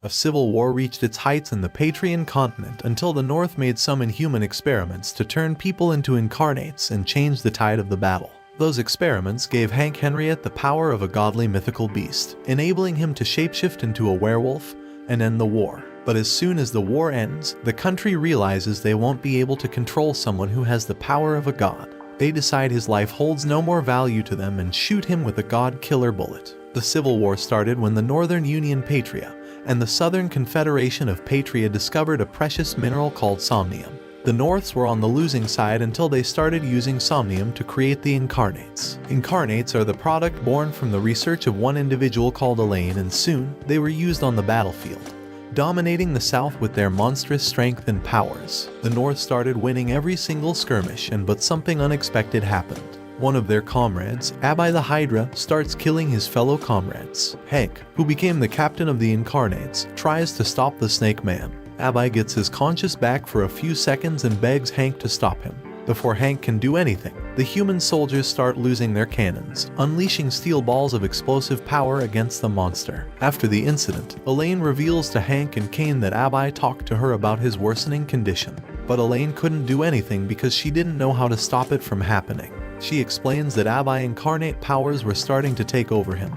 A civil war reached its heights in the Patrian continent until the North made some inhuman experiments to turn people into incarnates and change the tide of the battle. Those experiments gave Hank Henriette the power of a godly mythical beast, enabling him to shapeshift into a werewolf and end the war. But as soon as the war ends, the country realizes they won't be able to control someone who has the power of a god. They decide his life holds no more value to them and shoot him with a god-killer bullet. The Civil War started when the Northern Union Patria and the Southern Confederation of Patria discovered a precious mineral called somnium. The Norths were on the losing side until they started using somnium to create the incarnates. Incarnates are the product born from the research of one individual called Elaine, and soon they were used on the battlefield, dominating the South with their monstrous strength and powers. The North started winning every single skirmish, but something unexpected happened. One of their comrades, Abby the Hydra, starts killing his fellow comrades. Hank, who became the captain of the Incarnates, tries to stop the Snake Man. Abby gets his conscience back for a few seconds and begs Hank to stop him. Before Hank can do anything, the human soldiers start losing their cannons, unleashing steel balls of explosive power against the monster. After the incident, Elaine reveals to Hank and Kane that Abby talked to her about his worsening condition. But Elaine couldn't do anything because she didn't know how to stop it from happening. She explains that Abby incarnate powers were starting to take over him,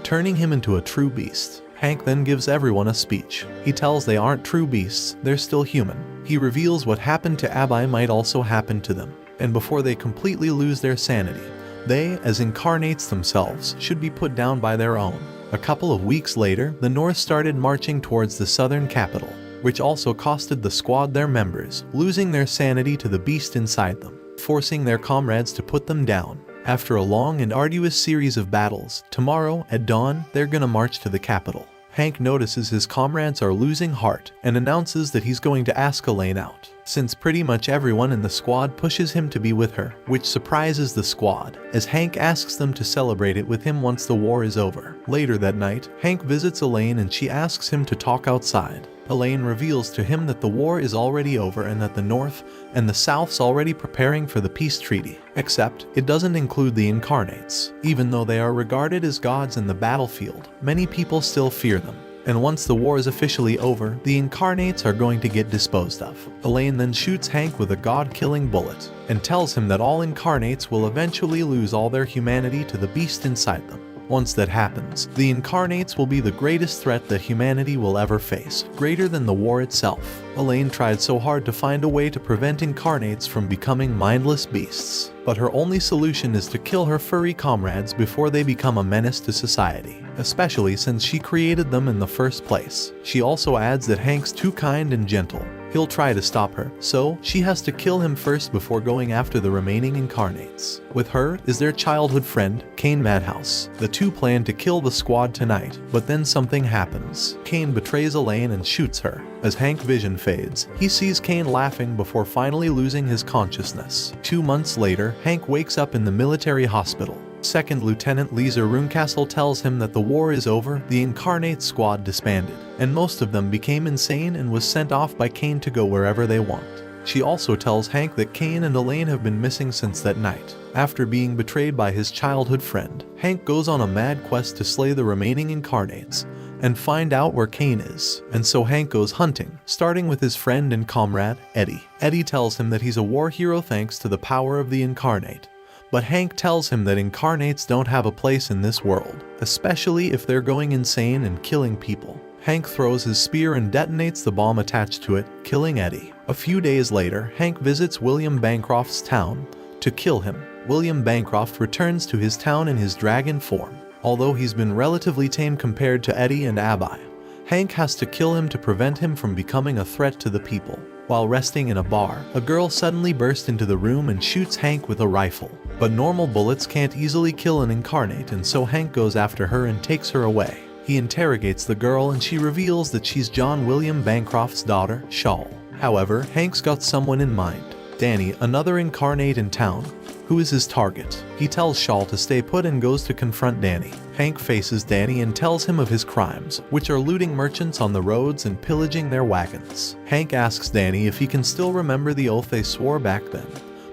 turning him into a true beast. Hank then gives everyone a speech. He tells they aren't true beasts, they're still human. He reveals what happened to Abby might also happen to them, and before they completely lose their sanity, they, as incarnates themselves, should be put down by their own. A couple of weeks later, the North started marching towards the southern capital, which also costed the squad their members, losing their sanity to the beast inside them, forcing their comrades to put them down. After a long and arduous series of battles, tomorrow at dawn, they're gonna march to the capital. Hank notices his comrades are losing heart and announces that he's going to ask Elaine out, since pretty much everyone in the squad pushes him to be with her, which surprises the squad, as Hank asks them to celebrate it with him once the war is over. Later that night, Hank visits Elaine and she asks him to talk outside. Elaine reveals to him that the war is already over and that the North and the South's already preparing for the peace treaty, except it doesn't include the Incarnates. Even though they are regarded as gods in the battlefield, many people still fear them. And once the war is officially over, the Incarnates are going to get disposed of. Elaine then shoots Hank with a god-killing bullet and tells him that all Incarnates will eventually lose all their humanity to the beast inside them. Once that happens, the Incarnates will be the greatest threat that humanity will ever face, greater than the war itself. Elaine tried so hard to find a way to prevent Incarnates from becoming mindless beasts, but her only solution is to kill her furry comrades before they become a menace to society, especially since she created them in the first place. She also adds that Hank's too kind and gentle. He'll try to stop her, so she has to kill him first before going after the remaining Incarnates. With her is their childhood friend, Kane Madhouse. The two plan to kill the squad tonight, but then something happens. Kane betrays Elaine and shoots her. As Hank's vision fades, he sees Kane laughing before finally losing his consciousness. 2 months later, Hank wakes up in the military hospital. Second Lieutenant Lisa Runcastle tells him that the war is over, the Incarnate squad disbanded, and most of them became insane and was sent off by Kane to go wherever they want. She also tells Hank that Kane and Elaine have been missing since that night. After being betrayed by his childhood friend, Hank goes on a mad quest to slay the remaining Incarnates and find out where Kane is. And so Hank goes hunting, starting with his friend and comrade, Eddie. Eddie tells him that he's a war hero thanks to the power of the Incarnate. But Hank tells him that Incarnates don't have a place in this world, especially if they're going insane and killing people. Hank throws his spear and detonates the bomb attached to it, killing Eddie. A few days later, Hank visits William Bancroft's town to kill him. William Bancroft returns to his town in his dragon form. Although he's been relatively tame compared to Eddie and Abby, Hank has to kill him to prevent him from becoming a threat to the people. While resting in a bar, a girl suddenly bursts into the room and shoots Hank with a rifle. But normal bullets can't easily kill an Incarnate, and so Hank goes after her and takes her away. He interrogates the girl and she reveals that she's John William Bancroft's daughter, Shawl. However, Hank's got someone in mind, Danny, another Incarnate in town, who is his target. He tells Shawl to stay put and goes to confront Danny. Hank faces Danny and tells him of his crimes, which are looting merchants on the roads and pillaging their wagons. Hank asks Danny if he can still remember the oath they swore back then,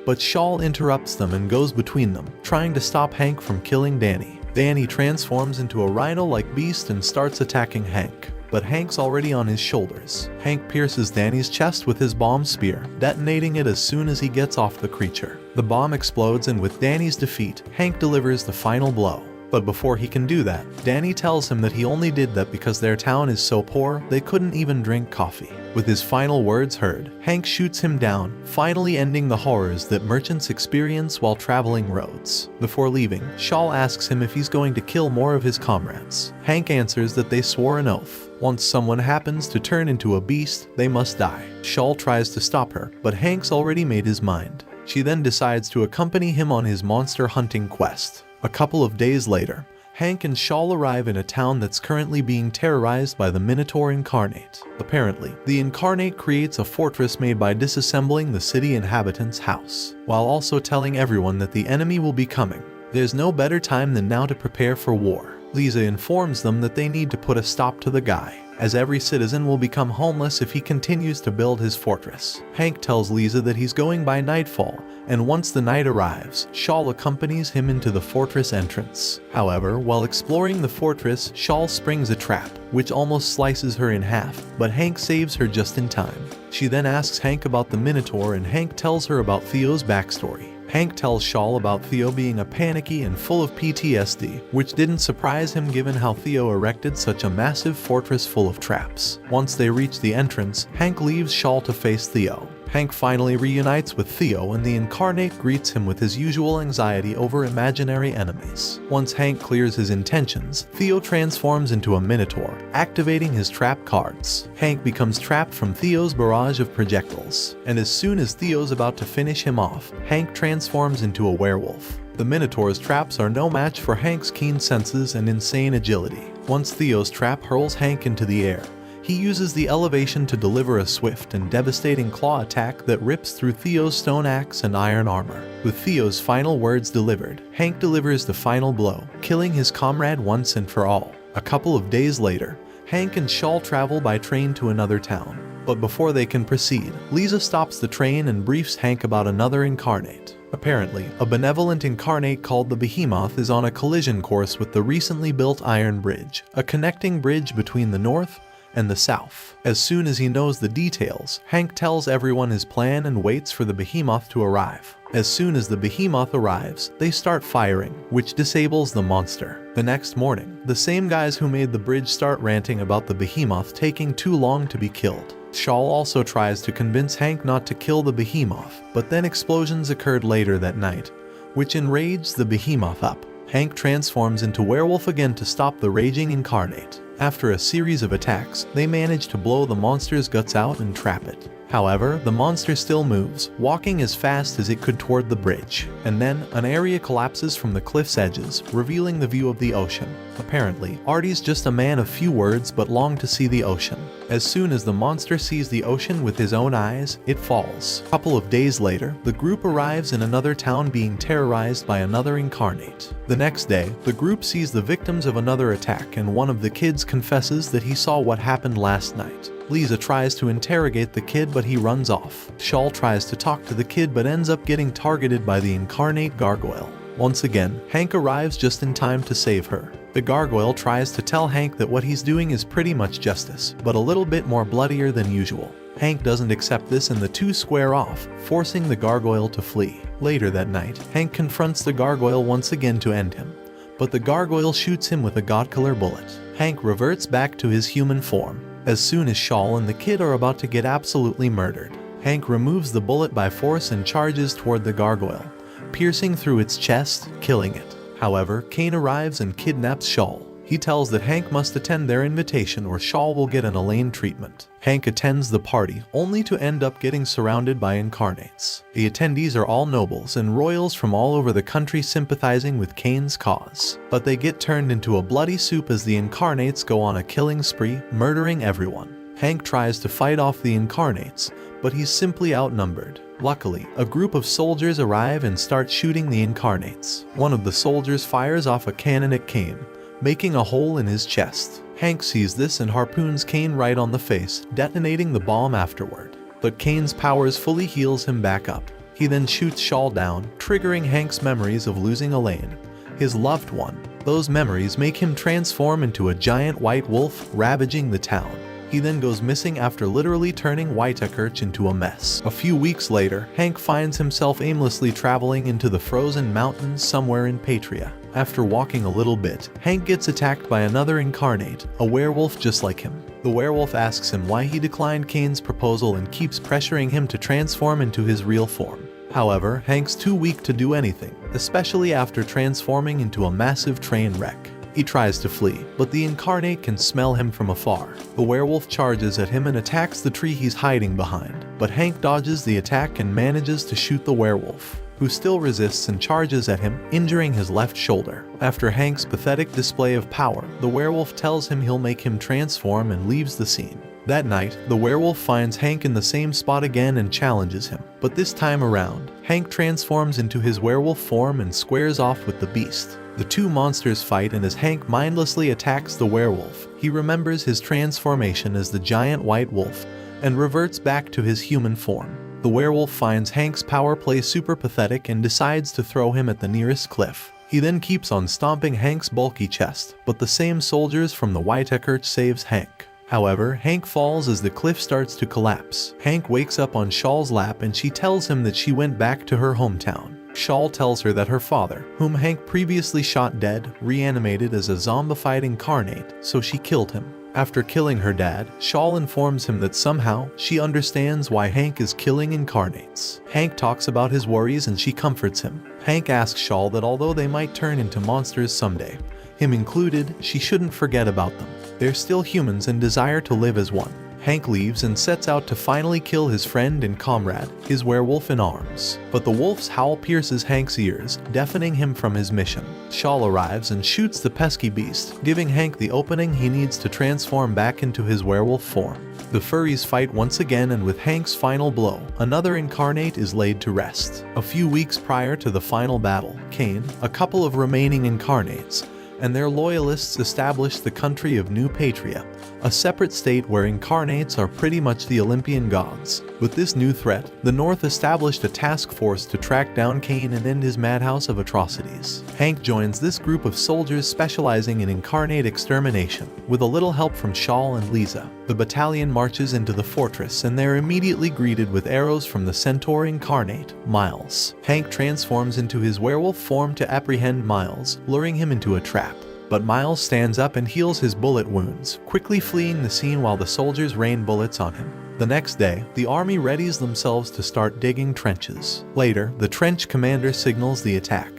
but Shawl interrupts them and goes between them, trying to stop Hank from killing Danny. Danny transforms into a rhino-like beast and starts attacking Hank. but Hank's already on his shoulders. Hank pierces Danny's chest with his bomb spear, detonating it as soon as he gets off the creature. The bomb explodes, and with Danny's defeat, Hank delivers the final blow. But before he can do that, Danny tells him that he only did that because their town is so poor they couldn't even drink coffee. With his final words heard, Hank shoots him down, finally ending the horrors that merchants experience while traveling roads. Before leaving, Shaw asks him if he's going to kill more of his comrades. Hank answers that they swore an oath. Once someone happens to turn into a beast, they must die. Shaw tries to stop her, but Hank's already made his mind. She then decides to accompany him on his monster hunting quest. A couple of days later, Hank and Shaw arrive in a town that's currently being terrorized by the Minotaur Incarnate. Apparently, the Incarnate creates a fortress made by disassembling the city inhabitants' house, while also telling everyone that the enemy will be coming. There's no better time than now to prepare for war. Lisa informs them that they need to put a stop to the guy, as every citizen will become homeless if he continues to build his fortress. Hank tells Lisa that he's going by nightfall, and once the night arrives, Shaw accompanies him into the fortress entrance. However, while exploring the fortress, Shaw springs a trap, which almost slices her in half, but Hank saves her just in time. She then asks Hank about the Minotaur, and Hank tells her about Theo's backstory. Hank tells Shaw about Theo being a panicky and full of PTSD, which didn't surprise him given how Theo erected such a massive fortress full of traps. Once they reach the entrance, Hank leaves Shaw to face Theo. Hank finally reunites with Theo, and the Incarnate greets him with his usual anxiety over imaginary enemies. Once Hank clears his intentions, Theo transforms into a Minotaur, activating his trap cards. Hank becomes trapped from Theo's barrage of projectiles, and as soon as Theo's about to finish him off, Hank transforms into a werewolf. The Minotaur's traps are no match for Hank's keen senses and insane agility. Once Theo's trap hurls Hank into the air, he uses the elevation to deliver a swift and devastating claw attack that rips through Theo's stone axe and iron armor. With Theo's final words delivered, Hank delivers the final blow, killing his comrade once and for all. A couple of days later, Hank and Shaw travel by train to another town. But before they can proceed, Lisa stops the train and briefs Hank about another Incarnate. Apparently, a benevolent Incarnate called the Behemoth is on a collision course with the recently built Iron Bridge, a connecting bridge between the North and the South. As soon as he knows the details, Hank tells everyone his plan and waits for the Behemoth to arrive. As soon as the Behemoth arrives, they start firing, which disables the monster. The next morning, the same guys who made the bridge start ranting about the Behemoth taking too long to be killed. Shaw also tries to convince Hank not to kill the Behemoth, but then explosions occurred later that night, which enraged the Behemoth up. Hank transforms into werewolf again to stop the raging Incarnate. After a series of attacks, they manage to blow the monster's guts out and trap it. However, the monster still moves, walking as fast as it could toward the bridge. And then, an area collapses from the cliff's edges, revealing the view of the ocean. Apparently, Artie's just a man of few words but longed to see the ocean. As soon as the monster sees the ocean with his own eyes, it falls. A couple of days later, the group arrives in another town being terrorized by another Incarnate. The next day, the group sees the victims of another attack, and one of the kids confesses that he saw what happened last night. Lisa tries to interrogate the kid, but he runs off. Shaw tries to talk to the kid but ends up getting targeted by the Incarnate gargoyle. Once again, Hank arrives just in time to save her. The gargoyle tries to tell Hank that what he's doing is pretty much justice, but a little bit more bloodier than usual. Hank doesn't accept this and the two square off, forcing the gargoyle to flee. Later that night, Hank confronts the gargoyle once again to end him, but the gargoyle shoots him with a god-killer bullet. Hank reverts back to his human form. As soon as Shaw and the kid are about to get absolutely murdered, Hank removes the bullet by force and charges toward the gargoyle, piercing through its chest, killing it. However, Kane arrives and kidnaps Shaw. He tells that Hank must attend their invitation or Shaw will get an Elaine treatment. Hank attends the party, only to end up getting surrounded by Incarnates. The attendees are all nobles and royals from all over the country sympathizing with Kane's cause. But they get turned into a bloody soup as the Incarnates go on a killing spree, murdering everyone. Hank tries to fight off the Incarnates, but he's simply outnumbered. Luckily, a group of soldiers arrive and start shooting the Incarnates. One of the soldiers fires off a cannon at Kane, making a hole in his chest. Hank sees this and harpoons Kane right on the face, detonating the bomb afterward. But Kane's powers fully heals him back up. He then shoots Shaw down, triggering Hank's memories of losing Elaine, his loved one, Those memories make him transform into a giant white wolf, ravaging the town. He then goes missing after literally turning Whitekirch into a mess. A few weeks later, Hank finds himself aimlessly traveling into the frozen mountains somewhere in Patria. After walking a little bit, Hank gets attacked by another incarnate, a werewolf just like him. The werewolf asks him why he declined Kane's proposal and keeps pressuring him to transform into his real form. However, Hank's too weak to do anything, especially after transforming into a massive train wreck. He tries to flee, but the incarnate can smell him from afar. The werewolf charges at him and attacks the tree he's hiding behind, but Hank dodges the attack and manages to shoot the werewolf, who still resists and charges at him, injuring his left shoulder. After Hank's pathetic display of power, the werewolf tells him he'll make him transform and leaves the scene. That night, the werewolf finds Hank in the same spot again and challenges him, but this time around, Hank transforms into his werewolf form and squares off with the beast. The two monsters fight, and as Hank mindlessly attacks the werewolf, he remembers his transformation as the giant white wolf and reverts back to his human form. The werewolf finds Hank's power play super pathetic and decides to throw him at the nearest cliff. He then keeps on stomping Hank's bulky chest, but the same soldiers from the Whitekirch saves Hank. However, Hank falls as the cliff starts to collapse. Hank wakes up on Shaw's lap and she tells him that she went back to her hometown. Shaw tells her that her father, whom Hank previously shot dead, reanimated as a zombified incarnate, so she killed him. After killing her dad, Shaw informs him that somehow she understands why Hank is killing incarnates. Hank talks about his worries and she comforts him. Hank asks Shaw that although they might turn into monsters someday, him included, she shouldn't forget about them. They're still humans and desire to live as one. Hank leaves and sets out to finally kill his friend and comrade, his werewolf in arms. But the wolf's howl pierces Hank's ears, deafening him from his mission. Shaw arrives and shoots the pesky beast, giving Hank the opening he needs to transform back into his werewolf form. The furries fight once again, and with Hank's final blow, another incarnate is laid to rest. A few weeks prior to the final battle, Kane, a couple of remaining incarnates, and their loyalists established the country of New Patria, a separate state where incarnates are pretty much the Olympian gods. With this new threat, the North established a task force to track down Kane and end his madhouse of atrocities. Hank joins this group of soldiers specializing in incarnate extermination. With a little help from Shaw and Lisa, the battalion marches into the fortress and they're immediately greeted with arrows from the centaur incarnate, Miles. Hank transforms into his werewolf form to apprehend Miles, luring him into a trap. But Miles stands up and heals his bullet wounds, quickly fleeing the scene while the soldiers rain bullets on him. The next day, the army readies themselves to start digging trenches. Later, the trench commander signals the attack,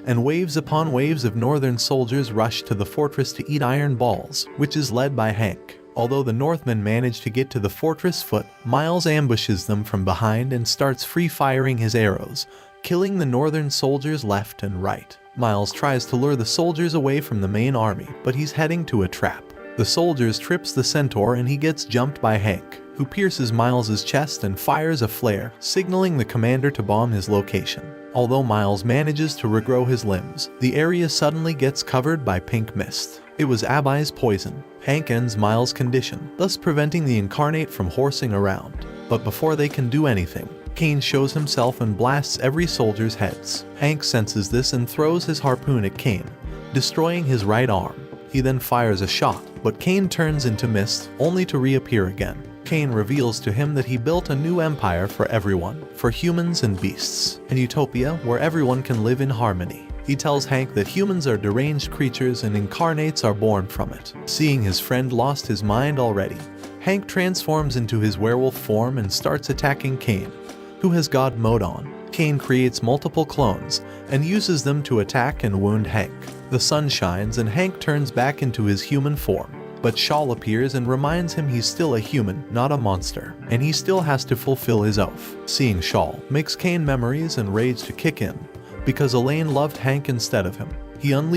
and waves upon waves of northern soldiers rush to the fortress to eat iron balls, which is led by Hank. Although the Northmen manage to get to the fortress foot, Miles ambushes them from behind and starts free-firing his arrows, killing the northern soldiers left and right. Miles tries to lure the soldiers away from the main army, but he's heading to a trap. The soldiers trips the centaur and he gets jumped by Hank, who pierces Miles's chest and fires a flare, signaling the commander to bomb his location. Although Miles manages to regrow his limbs, the area suddenly gets covered by pink mist. It was Abai's poison. Hank ends Miles' condition, thus preventing the incarnate from horsing around. But before they can do anything, Kane shows himself and blasts every soldier's heads. Hank senses this and throws his harpoon at Kane, destroying his right arm. He then fires a shot, but Kane turns into mist, only to reappear again. Kane reveals to him that he built a new empire for everyone, for humans and beasts, a utopia where everyone can live in harmony. He tells Hank that humans are deranged creatures and incarnates are born from it. Seeing his friend lost his mind already, Hank transforms into his werewolf form and starts attacking Kane, who has God mode on. Kane creates multiple clones and uses them to attack and wound Hank. The sun shines and Hank turns back into his human form, but Shaw appears and reminds him he's still a human, not a monster, and he still has to fulfill his oath. Seeing Shaw makes Kane memories and rage to kick in, because Elaine loved Hank instead of him. He unleashes